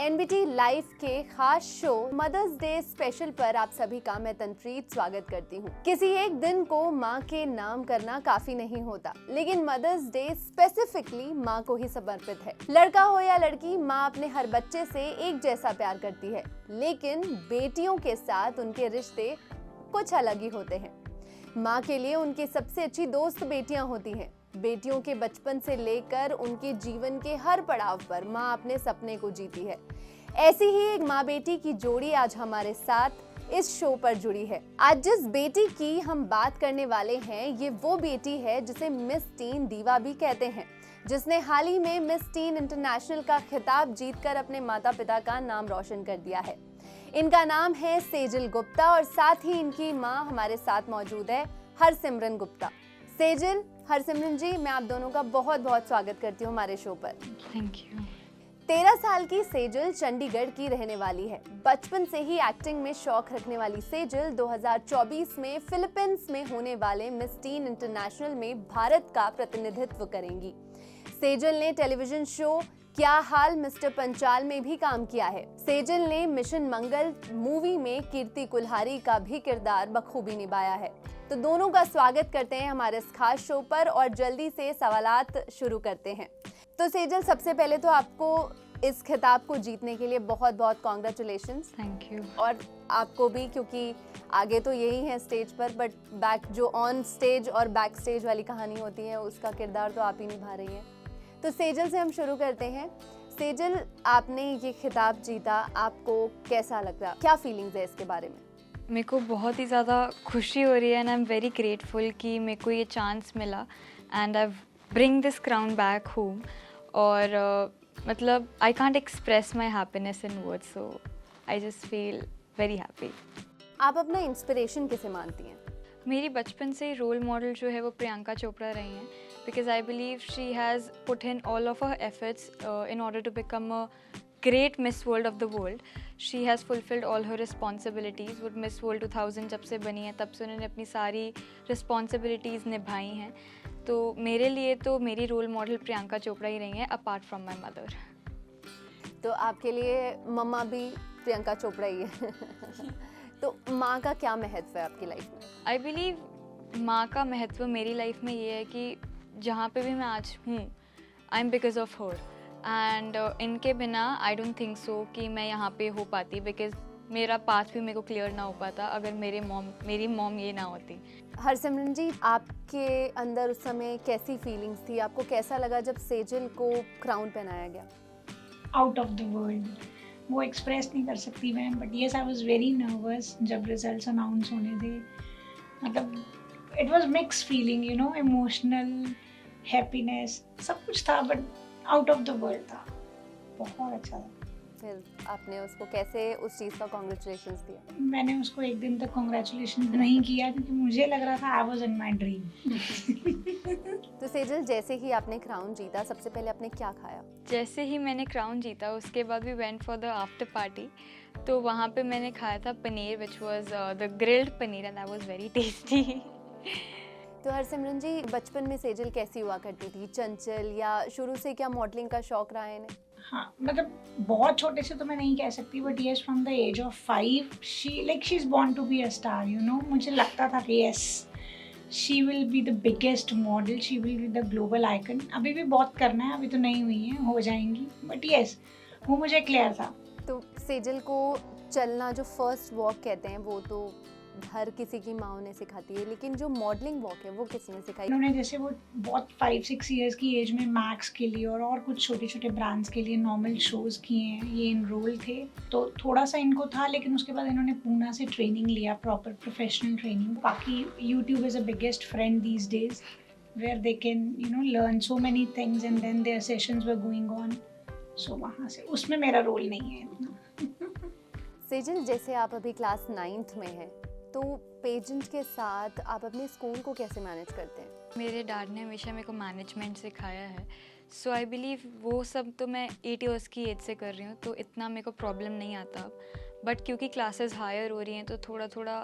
NBT live के खास show mother's day special पर आप सभी का मैं तनप्रीत स्वागत करती हूँ। किसी एक दिन को माँ के नाम करना काफी नहीं होता, लेकिन मदर्स डे स्पेसिफिकली माँ को ही समर्पित है। लड़का हो या लड़की, माँ अपने हर बच्चे से एक जैसा प्यार करती है, लेकिन बेटियों के साथ उनके रिश्ते कुछ अलग ही होते हैं। माँ के लिए उनकी सबसे अच्छी दोस्त बेटियां होती हैं। बेटियों के बचपन से लेकर उनके जीवन के हर पड़ाव पर माँ अपने सपने को जीती है। ऐसी ही एक माँ बेटी की जोड़ी आज हमारे साथ इस शो पर जुड़ी है। आज जिस बेटी की हम बात करने वाले हैं, ये वो बेटी है जिसे मिस टीन दीवा भी कहते हैं, जिसने हाल ही में मिस टीन इंटरनेशनल का खिताब जीतकर अपने माता पिता का नाम रोशन कर दिया है। इनका नाम है सेजल गुप्ता और साथ ही इनकी माँ हमारे साथ मौजूद है, हरसिमरन गुप्ता। सेजल, हरसिमरन जी, मैं आप दोनों का बहुत बहुत स्वागत करती हूँ हमारे शो पर। Thank you. 13 साल की सेजल चंडीगढ़ की रहने वाली है। बचपन से ही एक्टिंग में शौक रखने वाली सेजल 2024 में फिलीपींस में होने वाले मिस टीन इंटरनेशनल में भारत का प्रतिनिधित्व करेंगी। सेजल ने टेलीविजन शो क्या हाल मिस्टर पंचाल में भी काम किया है। सेजल ने मिशन मंगल मूवी में कीर्ति कुल्हारी का भी किरदार बखूबी निभाया है। तो दोनों का स्वागत करते हैं हमारे इस खास शो पर और जल्दी से सवालात शुरू करते हैं। तो सेजल, सबसे पहले तो आपको इस खिताब को जीतने के लिए बहुत बहुत कॉन्ग्रेचुलेशंस। Thank you. और आपको भी, क्योंकि आगे तो यही है स्टेज पर, बट बैक जो ऑन स्टेज और बैक स्टेज वाली कहानी होती है उसका किरदार तो आप ही निभा रही हैं। तो सेजल से हम शुरू करते हैं। सेजल, आपने ये खिताब जीता, आपको कैसा लग रहा, क्या फीलिंग्स है इसके बारे में? मेरे को बहुत ही ज़्यादा खुशी हो रही है and I am very grateful कि मेरे को ये चांस मिला and I bring this crown back home. और मतलब I can't express my happiness in words, so I just feel very happy. आप अपना इंस्पिरेशन किसे मानती हैं? मेरी बचपन से ही रोल मॉडल जो है वो प्रियंका चोपड़ा रही हैं, because I believe she has put in all of her efforts in order to become a great Miss World of the world. She has fulfilled all her responsibilities. वो मिस वर्ल्ड 2000 जब से बनी है तब से उन्होंने अपनी सारी रिस्पॉन्सिबिलिटीज़ निभाई हैं। तो मेरे लिए तो मेरी रोल मॉडल प्रियंका चोपड़ा ही रही हैं, अपार्ट फ्रॉम माई मदर। तो आपके लिए मम्मा भी प्रियंका चोपड़ा ही है। तो माँ का क्या महत्व है आपकी लाइफ में? आई बिलीव माँ का महत्व मेरी लाइफ में ये है कि जहाँ पे भी मैं आज हूँ, I am because of her. And इनके बिना आई डोंट थिंक सो कि मैं यहाँ पे हो पाती, बिकॉज मेरा पाथ भी मेरे को क्लियर ना हो पाता अगर मेरी मॉम ये ना होती। हरसिमरन जी, आपके अंदर उस समय कैसी फीलिंग्स थी? आपको कैसा लगा जब सेजल को क्राउन पहनाया गया? आउट ऑफ द वर्ल्ड, वो एक्सप्रेस नहीं कर सकती मैं, but yes I was very nervous जब रिजल्ट्स अनाउंस होने थे। मतलब it was mix feeling, you know, emotional, happiness, सब कुछ था, but out of the world था। बहुत अच्छा था। फिर आपने उसको कैसे उस चीज़ का कॉन्ग्रेचुलेशंस दिया? मैंने उसको एक दिन तक कॉन्ग्रेचुलेशन नहीं किया क्योंकि मुझे लग रहा था I was in my dream. तो सेजल, जैसे ही आपने क्राउन जीता, सबसे पहले आपने क्या खाया? जैसे ही मैंने क्राउन जीता उसके बाद we went for the after party. तो वहाँ पे मैंने खाया था paneer, which was the grilled paneer, and that was very tasty. तो हरसिमरन जी, बचपन में सेजल कैसी हुआ करती थी? चंचल, या शुरू से क्या मॉडलिंग का शौक रहा है इन्हें? हाँ, मतलब बहुत छोटे से तो मैं नहीं कह सकती, but yes from the age of 5 she is born to be a star, you know. मुझे लगता था कि yes she will be the biggest model, she will be the global icon. अभी भी बहुत करना है, अभी तो नहीं हुई है, हो जाएंगी, बट येस वो मुझे क्लियर था। तो सेजल को चलना, जो फर्स्ट वॉक कहते हैं, वो तो हर किसी की माँ उन्हें सिखाती है, लेकिन जो मॉडलिंग वॉक है वो किसने सिखाई? उन्होंने जैसे वो बहुत 5-6 ईयर्स की एज में मैक्स के लिए और कुछ छोटे छोटे ब्रांड्स के लिए नॉर्मल शोज़ किए हैं। ये इनरोल थे तो थोड़ा सा इनको था, लेकिन उसके बाद इन्होंने पूना से ट्रेनिंग लिया, प्रॉपर प्रोफेशनल ट्रेनिंग। बाकी YouTube is a biggest friend these days where they can, you know, learn so many things and then there sessions were going on. So वहाँ से उसमें मेरा रोल नहीं है इतना। सेजल, जैसे आप अभी क्लास 9th में हैं, तो पेजेंट के साथ आप अपने स्कूल को कैसे मैनेज करते हैं? मेरे डैड ने हमेशा मेरे को मैनेजमेंट सिखाया है, सो आई बिलीव वो सब तो मैं 8 ईयर्स की एज से कर रही हूँ, तो इतना मेरे को प्रॉब्लम नहीं आता अब। बट क्योंकि क्लासेस हायर हो रही हैं तो थोड़ा थोड़ा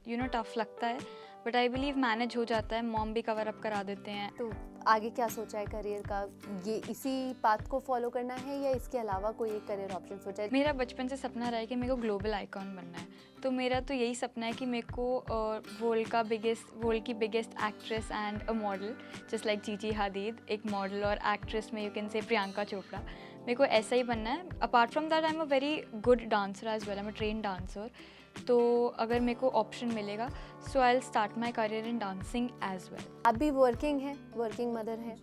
यू नो टफ लगता है, बट आई बिलीव मैनेज हो जाता है, मॉम भी कवर अप करा देते हैं। तो आगे क्या सोचा है करियर का? ये इसी पाथ को फॉलो करना है या इसके अलावा कोई एक करियर ऑप्शन सोचा है? मेरा बचपन से सपना रहा है कि मेरे को ग्लोबल आइकॉन बनना है, तो मेरा तो यही सपना है कि मेरे को वर्ल्ड की biggest actress and a model just like जीजी हदीद, एक मॉडल और एक्ट्रेस में you can say Priyanka Chopra, मेरे को ऐसा ही बनना है। Apart from that I am a very good dancer as well, I am a train dancer, तो अगर मेरे को ऑप्शन मिलेगा so I will start my career in dancing as well. आप भी वर्किंग हैं, वर्किंग मदर हैं,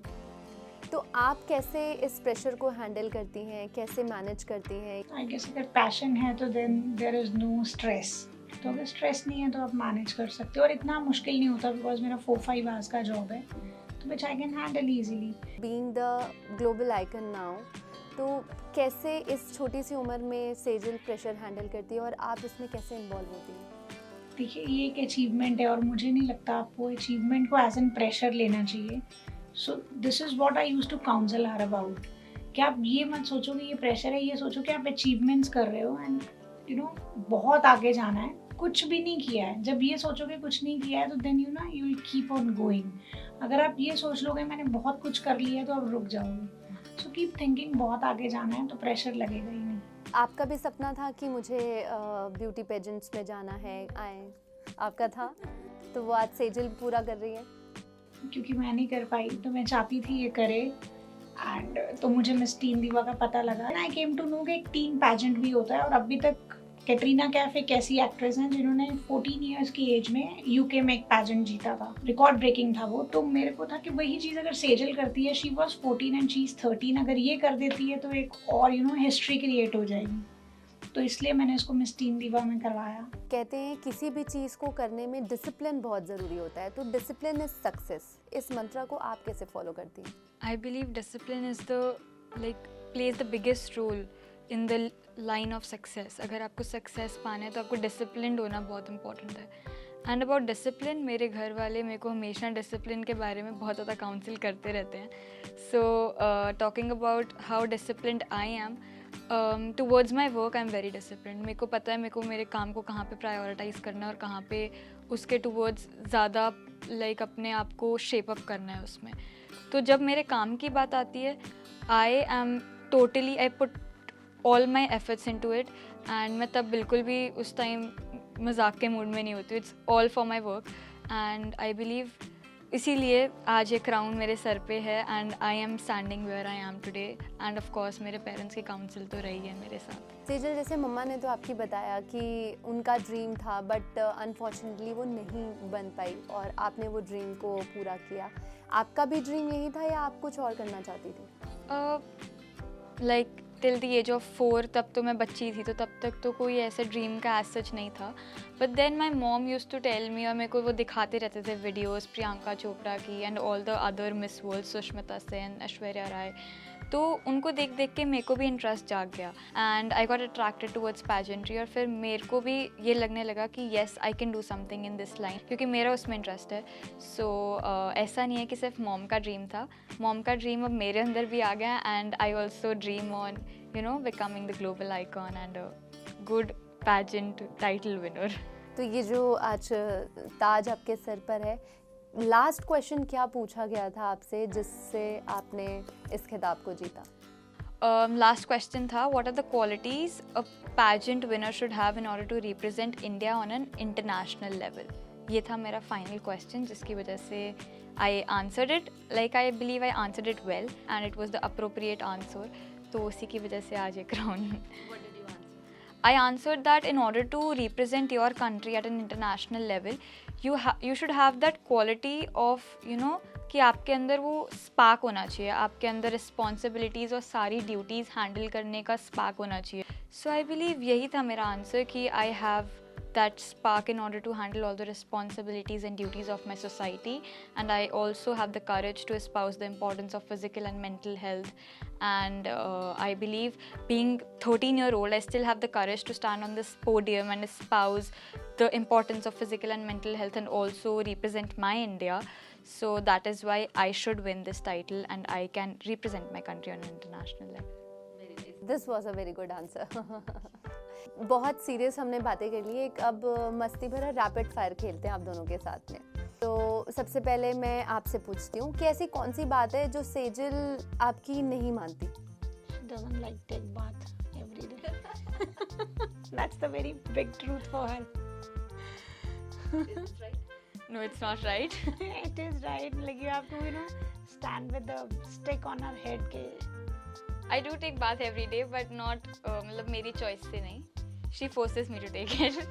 तो आप कैसे इस प्रेशर को हैंडल करती हैं, कैसे मैनेज करती हैं? आई गेस अगर पैशन है तो then there is no stress, तो अगर स्ट्रेस नहीं है तो आप मैनेज कर सकते हो और इतना मुश्किल नहीं होता बिकॉज मेरा 4-5 आवर्स का जॉब है, तो which I can handle easily. Being the global icon now, तो कैसे इस छोटी सी उम्र में सेजल प्रेशर हैंडल करती है और आप इसमें कैसे इन्वॉल्व होती हैं? देखिए ये एक अचीवमेंट है और मुझे नहीं लगता आपको अचीवमेंट को एज एन प्रेशर लेना चाहिए। So this is what I used to counsel her about, कि आप ये मत सोचो कि ये प्रेशर है, ये सोचो कि आप अचीवमेंट्स कर रहे हो एंड यू नो बहुत आगे जाना है, कुछ भी नहीं किया है। जब ये सोचोगे कुछ नहीं किया है तो then you will keep on going. अगर आप ये सोच लोगे मैंने बहुत कुछ कर लिया है तो आप रुक जाओगे। सो कीप थिंकिंग, बहुत आगे जाना है तो प्रेशर लगेगा ही नहीं। आपका भी सपना था कि मुझे ब्यूटी पेजेंट्स में जाना है, आपका था, तो वो आज सेजल पूरा कर रही है। क्योंकि मैं नहीं कर पाई तो मैं चाहती थी ये करे, एंड तो मुझे मिस टीन दीवा का पता लगा। आई केम टू नो कि एक टीन पैजेंट भी होता है और अभी तक कैटरीना कैफ एक ऐसी एक्ट्रेस हैं जिन्होंने 14 इयर्स की एज में यूके में एक पैजेंट जीता था, रिकॉर्ड ब्रेकिंग था वो। तो मेरे को था कि वही चीज़ अगर सेजल करती है, she was 14 and she is 13, अगर ये कर देती है तो एक और हिस्ट्री क्रिएट हो जाएगी। तो इसलिए मैंने इसको मिस टीन दीवा में करवाया। कहते हैं किसी भी चीज़ को करने में डिसिप्लिन बहुत ज़रूरी होता है, तो डिसिप्लिन इज सक्सेस, इस मंत्रा को आप कैसे फॉलो करती हैं? I believe discipline is plays the biggest role in the line of success. अगर आपको सक्सेस पाना है तो आपको डिसिप्लिन्ड होना बहुत इंपॉर्टेंट है। एंड अबाउट डिसिप्लिन, मेरे घर वाले मेरे को हमेशा डिसिप्लिन के बारे में बहुत ज़्यादा काउंसिल करते रहते हैं। So talking about how disciplined I am towards my work, I am very disciplined. मेरे को पता है मेरे को मेरे काम को कहाँ पे प्रायोरिटाइज़ करना है और कहाँ पे उसके टुवर्ड्स ज़्यादा अपने आप को शेप अप करना है उसमें। तो जब मेरे काम की बात आती है, I put all my efforts into it, and मैं तब बिल्कुल भी उस टाइम मजाक के मूड में नहीं होती। It's all for my work and I believe इसीलिए आज ये क्राउन मेरे सर पे है and I am standing where I am today. And of course मेरे पेरेंट्स की काउंसिल तो रही है मेरे साथ। सेजल, जैसे मम्मा ने तो आपकी बताया कि उनका ड्रीम था बट अनफॉर्चुनेटली वो नहीं बन पाई और आपने वो ड्रीम को पूरा किया। आपका भी ड्रीम यही था या आप कुछ और करना चाहती थी? टिल द एज ऑफ 4 तब तो मैं बच्ची थी, तो तब तक तो कोई ऐसे ड्रीम का एज सच नहीं था। But then my mom used to tell me, और मेरे को वो दिखाते रहते थे वीडियोस प्रियंका चोपड़ा की and all the other Miss World, Sushmita Sen, Aishwarya Rai. तो उनको देख देख के मेरे को भी इंटरेस्ट जाग गया and I got attracted towards pageantry. और फिर मेरे को भी ये लगने लगा कि yes I can do something in this line, क्योंकि मेरा उसमें इंटरेस्ट है। सो ऐसा नहीं है कि सिर्फ मॉम का ड्रीम था, मॉम का ड्रीम अब मेरे अंदर भी आ गया and I also dream on becoming the global icon and a good pageant title winner. तो ये जो आज ताज आपके सर पर है, लास्ट क्वेश्चन क्या पूछा गया था आपसे जिससे आपने इस खिताब को जीता? लास्ट क्वेश्चन था, what are the qualities a pageant winner should have in order to represent India on an international level. ये था मेरा फाइनल क्वेश्चन, जिसकी वजह से I answered it I believe I answered it well and it was the appropriate answer. तो उसी की वजह से आज ये crown. I answered that in order to represent your country at an international level, you should have that quality of कि आपके अंदर वो स्पार्क होना चाहिए, आपके अंदर रिस्पॉन्सिबिलिटीज़ और सारी ड्यूटीज़ हैंडल करने का स्पार्क होना चाहिए। सो आई बिलीव यही था मेरा आंसर कि I have that spark in order to handle all the responsibilities and duties of my society, and I also have the courage to espouse the importance of physical and mental health. And I believe being 13-year-old, I still have the courage to stand on this podium and espouse the importance of physical and mental health and also represent my India. So that is why I should win this title and I can represent my country on an international level. This was a very good answer. बहुत serious हमने बातें कर ली, एक अब मस्ती भरा rapid fire खेलते हैं आप दोनों के साथ में। तो सबसे पहले मैं आपसे पूछती हूँ कि ऐसी कौन सी बात है जो सेजल आपकी नहीं मानती? She doesn't like take bath every day. That's the very big truth for her. No, it's not right. It is right. Like you have to, stand with the stick on her head. के I do take bath every day, but not मतलब मेरी choice से नहीं. She forces me to take it.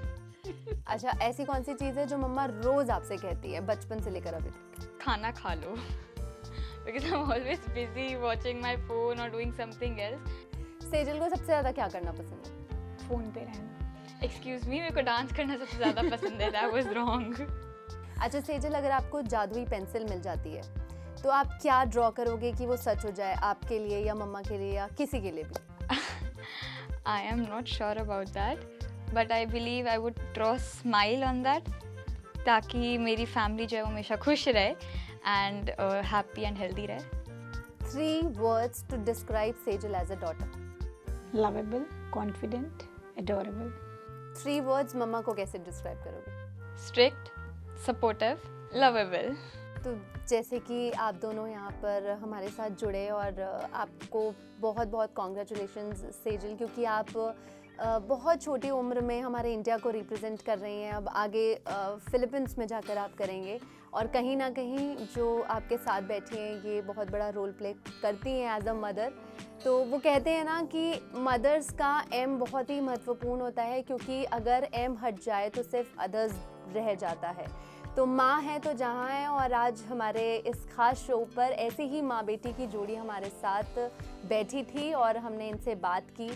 अच्छा, ऐसी कौन सी चीज़ है जो मम्मा रोज आपसे कहती है बचपन से लेकर अभी तक? खाना खा लो. Because I'm always busy watching my phone or doing something else. Sejal को सबसे ज़्यादा क्या करना पसंद है? फोन पे रहना. Excuse me, मेरे को डांस करना सबसे ज़्यादा पसंद है. That was wrong. अच्छा सेजल, अगर आपको जादुई पेंसिल मिल जाती है तो आप क्या ड्रॉ करोगे कि वो सच हो जाए, आपके लिए या मम्मा के लिए या किसी के लिए भी? I am not sure about that, but I believe I would draw a smile on that, ताकि मेरी फैमिली जो है वो हमेशा खुश रहे and happy and healthy रहे. 3 words to describe Sejal as a daughter. Lovable, confident, adorable. 3 words मम्मा को कैसे डिस्क्राइब करोगे? Strict, supportive, lovable. तो जैसे कि आप दोनों यहाँ पर हमारे साथ जुड़े और आपको बहुत बहुत कॉन्ग्रेचुलेशंस सेजल, क्योंकि आप बहुत छोटी उम्र में हमारे इंडिया को रिप्रेजेंट कर रही हैं. अब आगे फिलीपींस में जाकर आप करेंगे और कहीं ना कहीं जो आपके साथ बैठी हैं ये बहुत बड़ा रोल प्ले करती हैं एज अ मदर. तो वो कहते हैं ना कि मदर्स का एम बहुत ही महत्वपूर्ण होता है, क्योंकि अगर एम हट जाए तो सिर्फ अदर्स रह जाता है. तो माँ है तो जहाँ है. और आज हमारे इस खास शो पर ऐसी ही माँ बेटी की जोड़ी हमारे साथ बैठी थी और हमने इनसे बात की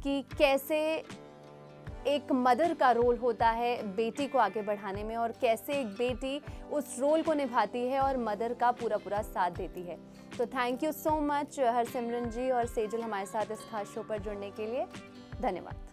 कि कैसे एक मदर का रोल होता है बेटी को आगे बढ़ाने में और कैसे एक बेटी उस रोल को निभाती है और मदर का पूरा साथ देती है. तो thank you so much Harsimran ji और सेजल हमारे साथ इस खास शो पर जुड़ने के लिए. धन्यवाद.